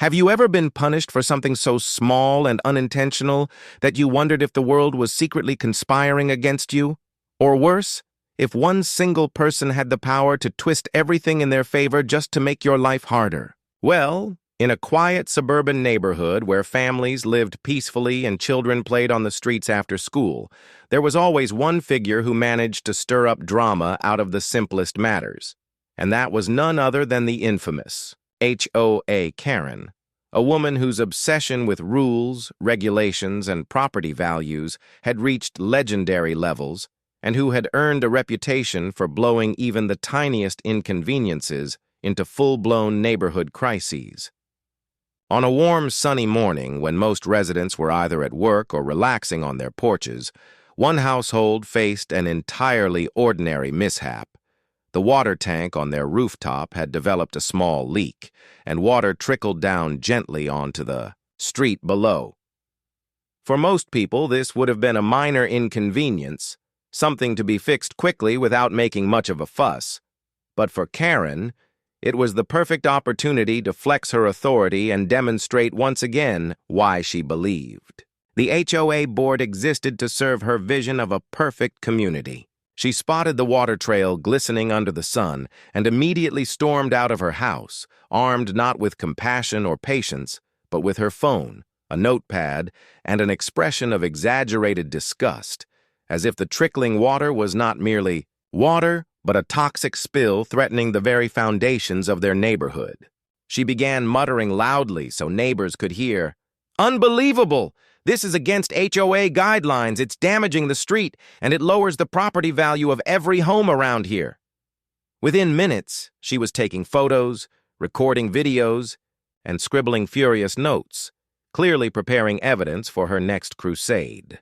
Have you ever been punished for something so small and unintentional that you wondered if the world was secretly conspiring against you? Or worse, if one single person had the power to twist everything in their favor just to make your life harder? Well, in a quiet suburban neighborhood where families lived peacefully and children played on the streets after school, there was always one figure who managed to stir up drama out of the simplest matters. And that was none other than the infamous HOA Karen, a woman whose obsession with rules, regulations, and property values had reached legendary levels, and who had earned a reputation for blowing even the tiniest inconveniences into full-blown neighborhood crises. On a warm, sunny morning, when most residents were either at work or relaxing on their porches, one household faced an entirely ordinary mishap. The water tank on their rooftop had developed a small leak, and water trickled down gently onto the street below. For most people, this would have been a minor inconvenience, something to be fixed quickly without making much of a fuss. But for Karen, it was the perfect opportunity to flex her authority and demonstrate once again why she believed. The HOA board existed to serve her vision of a perfect community. She spotted the water trail glistening under the sun and immediately stormed out of her house, armed not with compassion or patience, but with her phone, a notepad, and an expression of exaggerated disgust, as if the trickling water was not merely water, but a toxic spill threatening the very foundations of their neighborhood. She began muttering loudly so neighbors could hear, "Unbelievable! This is against HOA guidelines. It's damaging the street, and it lowers the property value of every home around here." Within minutes, she was taking photos, recording videos, and scribbling furious notes, clearly preparing evidence for her next crusade.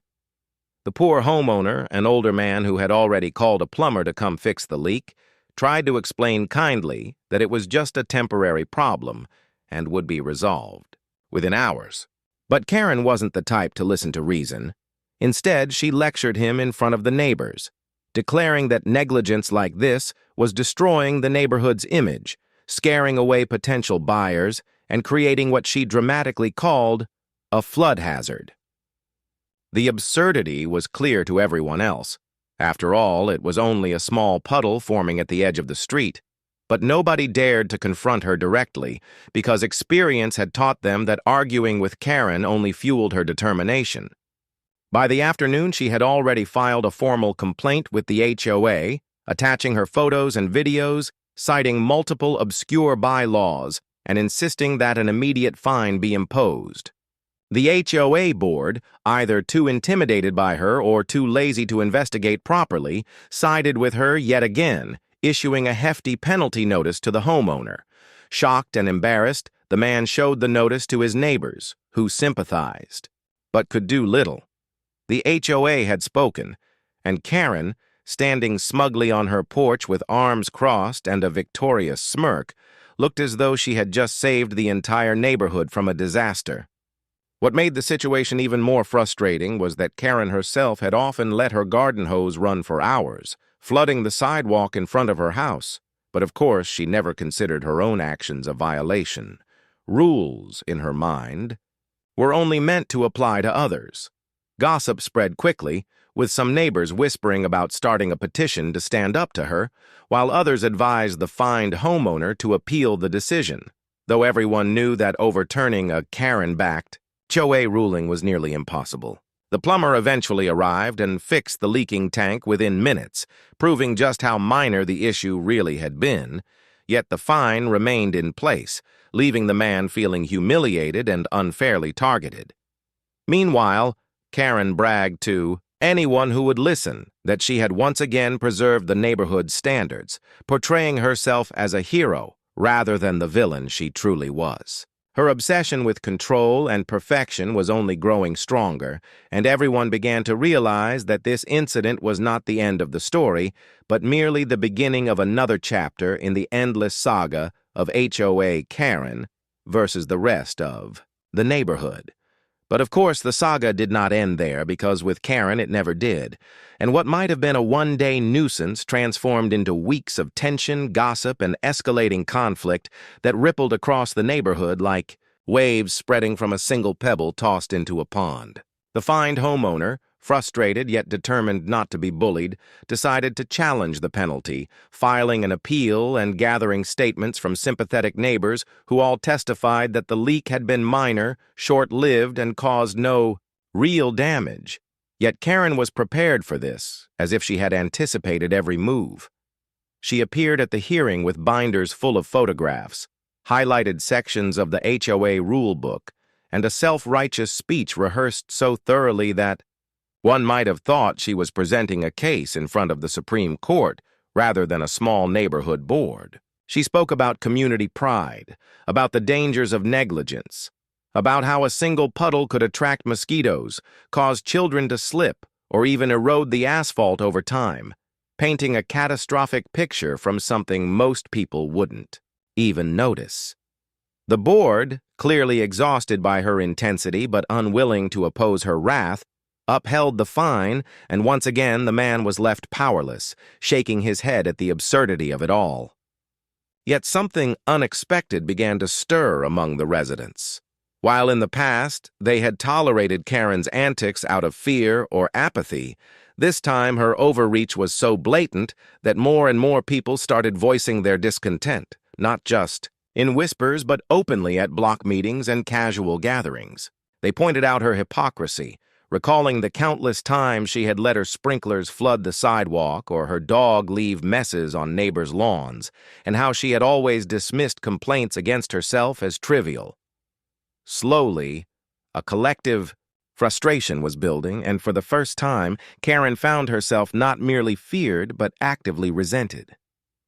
The poor homeowner, an older man who had already called a plumber to come fix the leak, tried to explain kindly that it was just a temporary problem and would be resolved within hours. But Karen wasn't the type to listen to reason. Instead, she lectured him in front of the neighbors, declaring that negligence like this was destroying the neighborhood's image, scaring away potential buyers, and creating what she dramatically called a flood hazard. The absurdity was clear to everyone else. After all, it was only a small puddle forming at the edge of the street. But nobody dared to confront her directly, because experience had taught them that arguing with Karen only fueled her determination. By the afternoon, she had already filed a formal complaint with the HOA, attaching her photos and videos, citing multiple obscure bylaws, and insisting that an immediate fine be imposed. The HOA board, either too intimidated by her or too lazy to investigate properly, sided with her yet again, issuing a hefty penalty notice to the homeowner. Shocked and embarrassed, the man showed the notice to his neighbors, who sympathized, but could do little. The HOA had spoken, and Karen, standing smugly on her porch with arms crossed and a victorious smirk, looked as though she had just saved the entire neighborhood from a disaster. What made the situation even more frustrating was that Karen herself had often let her garden hose run for hours, flooding the sidewalk in front of her house. But of course, she never considered her own actions a violation. Rules, in her mind, were only meant to apply to others. Gossip spread quickly, with some neighbors whispering about starting a petition to stand up to her, while others advised the fined homeowner to appeal the decision, though everyone knew that overturning a Karen-backed HOA ruling was nearly impossible. The plumber eventually arrived and fixed the leaking tank within minutes, proving just how minor the issue really had been, yet the fine remained in place, leaving the man feeling humiliated and unfairly targeted. Meanwhile, Karen bragged to anyone who would listen that she had once again preserved the neighborhood's standards, portraying herself as a hero rather than the villain she truly was. Her obsession with control and perfection was only growing stronger, and everyone began to realize that this incident was not the end of the story, but merely the beginning of another chapter in the endless saga of HOA Karen versus the rest of the neighborhood. But of course, the saga did not end there, because with Karen it never did, and what might have been a one-day nuisance transformed into weeks of tension, gossip, and escalating conflict that rippled across the neighborhood like waves spreading from a single pebble tossed into a pond. The fined homeowner, frustrated yet determined not to be bullied, decided to challenge the penalty, filing an appeal and gathering statements from sympathetic neighbors who all testified that the leak had been minor, short-lived, and caused no real damage. Yet Karen was prepared for this, as if she had anticipated every move. She appeared at the hearing with binders full of photographs, highlighted sections of the HOA rule book, and a self-righteous speech rehearsed so thoroughly that one might have thought she was presenting a case in front of the Supreme Court rather than a small neighborhood board. She spoke about community pride, about the dangers of negligence, about how a single puddle could attract mosquitoes, cause children to slip, or even erode the asphalt over time, painting a catastrophic picture from something most people wouldn't even notice. The board, clearly exhausted by her intensity but unwilling to oppose her wrath, upheld the fine, and once again the man was left powerless, shaking his head at the absurdity of it all. Yet something unexpected began to stir among the residents. While in the past they had tolerated Karen's antics out of fear or apathy, this time her overreach was so blatant that more and more people started voicing their discontent, not just in whispers but openly at block meetings and casual gatherings. They pointed out her hypocrisy, recalling the countless times she had let her sprinklers flood the sidewalk or her dog leave messes on neighbors' lawns, and how she had always dismissed complaints against herself as trivial. Slowly, a collective frustration was building, and for the first time, Karen found herself not merely feared but actively resented.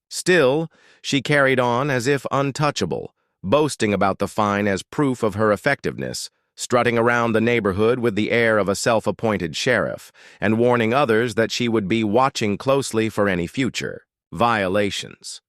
Still, she carried on as if untouchable, boasting about the fine as proof of her effectiveness, strutting around the neighborhood with the air of a self-appointed sheriff, and warning others that she would be watching closely for any future violations.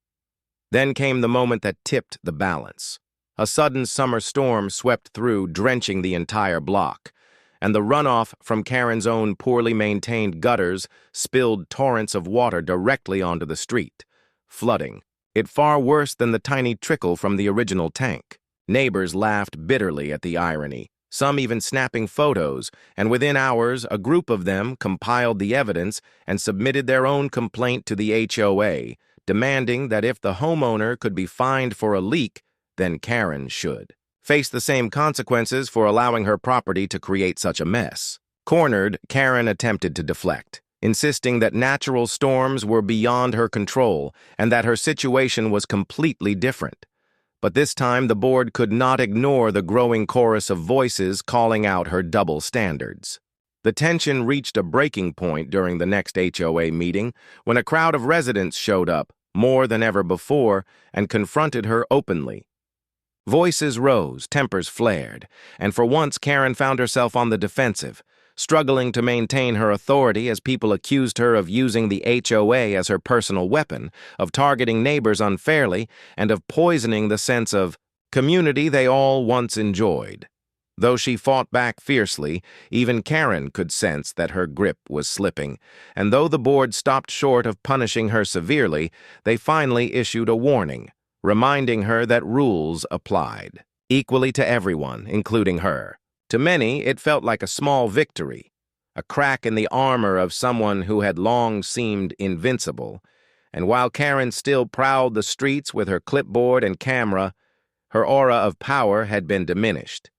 Then came the moment that tipped the balance. A sudden summer storm swept through, drenching the entire block, and the runoff from Karen's own poorly maintained gutters spilled torrents of water directly onto the street, flooding it far worse than the tiny trickle from the original tank. Neighbors laughed bitterly at the irony, some even snapping photos, and within hours a group of them compiled the evidence and submitted their own complaint to the HOA, demanding that if the homeowner could be fined for a leak, then Karen should face the same consequences for allowing her property to create such a mess. Cornered, Karen attempted to deflect, insisting that natural storms were beyond her control and that her situation was completely different. But this time the board could not ignore the growing chorus of voices calling out her double standards. The tension reached a breaking point during the next HOA meeting when a crowd of residents showed up, more than ever before, and confronted her openly. Voices rose, tempers flared, and for once Karen found herself on the defensive, struggling to maintain her authority as people accused her of using the HOA as her personal weapon, of targeting neighbors unfairly, and of poisoning the sense of community they all once enjoyed. Though she fought back fiercely, even Karen could sense that her grip was slipping, and though the board stopped short of punishing her severely, they finally issued a warning, reminding her that rules applied, equally to everyone, including her. To many, it felt like a small victory, a crack in the armor of someone who had long seemed invincible, and while Karen still prowled the streets with her clipboard and camera, her aura of power had been diminished.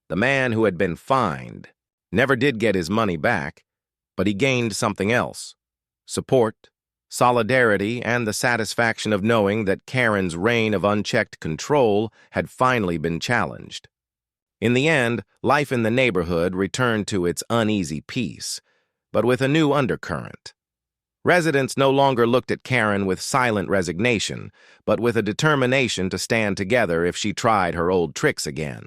The man who had been fined never did get his money back, but he gained something else: support, solidarity, and the satisfaction of knowing that Karen's reign of unchecked control had finally been challenged. In the end, life in the neighborhood returned to its uneasy peace, but with a new undercurrent. Residents no longer looked at Karen with silent resignation, but with a determination to stand together if she tried her old tricks again.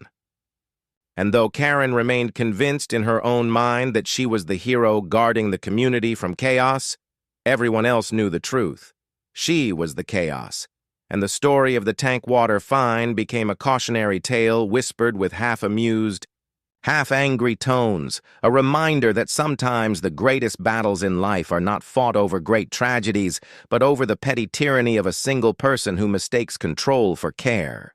And though Karen remained convinced in her own mind that she was the hero guarding the community from chaos, everyone else knew the truth. She was the chaos, and the story of the tank water fine became a cautionary tale whispered with half-amused, half-angry tones, a reminder that sometimes the greatest battles in life are not fought over great tragedies, but over the petty tyranny of a single person who mistakes control for care.